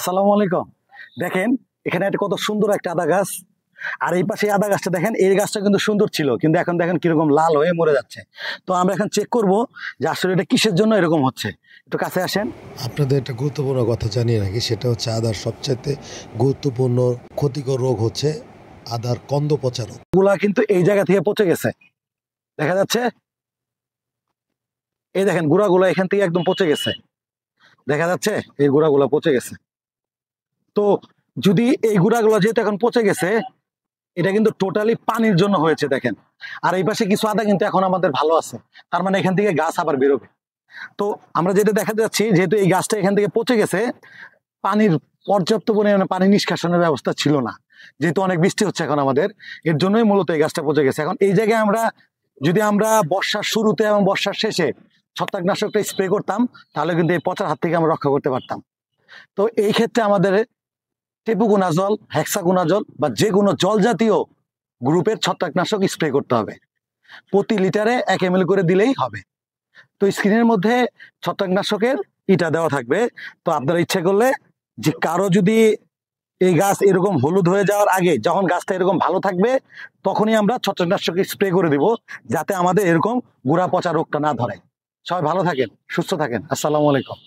আসসালামু আলাইকুম। দেখেন এখানে একটা কত সুন্দর একটা আদা গাছ, আর এই পাশে আদা গাছটা দেখেন, এই গাছটা কিন্তু সুন্দর ছিল, কিন্তু এখন দেখেন কিরকম লাল হয়ে মরে যাচ্ছে। তো আমরা এখন চেক করব যে আসলে এটা কিসের জন্য এরকম হচ্ছে। একটু কাছে আসেন। আপনাদের একটা গুরুত্বপূর্ণ কথা জানিয়ে রাখি, সেটা হচ্ছে আদার সবচাইতে গুরুত্বপূর্ণ ক্ষতিকর রোগ হচ্ছে আদার কন্দ পচা রোগ। গুলা কিন্তু এই জায়গা থেকে পচে গেছে, দেখা যাচ্ছে। এই দেখেন গুড়াগুলা এখান থেকে একদম পচে গেছে, দেখা যাচ্ছে এই গুড়াগুলা পচে গেছে। তো যদি এই গুড়াগুলা যেহেতু এখন পচে গেছে, এটা কিন্তু টোটালি পানির জন্য হয়েছে দেখেন। আর এই পাশে কিছু আদা কিন্তু এখন আমাদের ভালো আছে, তার মানে এখান থেকে গাছ আবার বেরোবে। তো আমরা যেটা দেখা যাচ্ছি, যেহেতু এই গাছটা এখান থেকে পচে গেছে, পানির পর্যাপ্ত পরিমাণে পানি নিষ্কাশনের ব্যবস্থা ছিল না, যেহেতু অনেক বৃষ্টি হচ্ছে এখন আমাদের, এর জন্যই মূলত এই গাছটা পচে গেছে। এখন এই জায়গায় যদি আমরা বর্ষার শুরুতে এবং বর্ষার শেষে ছত্রাকনাশকটা স্প্রে করতাম, তাহলে কিন্তু এই পচার হাত থেকে আমরা রক্ষা করতে পারতাম। তো এই ক্ষেত্রে আমাদের টেপুগুনাজল, হেক্সাগুনাজল বা যে কোনো জল জাতীয় গ্রুপের ছত্রাকনাশক স্প্রে করতে হবে। প্রতি লিটারে 1 ml করে দিলেই হবে। তো স্ক্রিনের মধ্যে ছত্রাকনাশকের ইটা দেওয়া থাকবে। তো আপনারা ইচ্ছে করলে, যে কারো যদি এই গাছ এরকম হলুদ হয়ে যাওয়ার আগে, যখন গাছটা এরকম ভালো থাকবে, তখনই আমরা ছত্রাকনাশক স্প্রে করে দিব, যাতে আমাদের এরকম গুড়া পচা রোগটা না ধরে। সবাই ভালো থাকেন, সুস্থ থাকেন। আসসালামু আলাইকুম।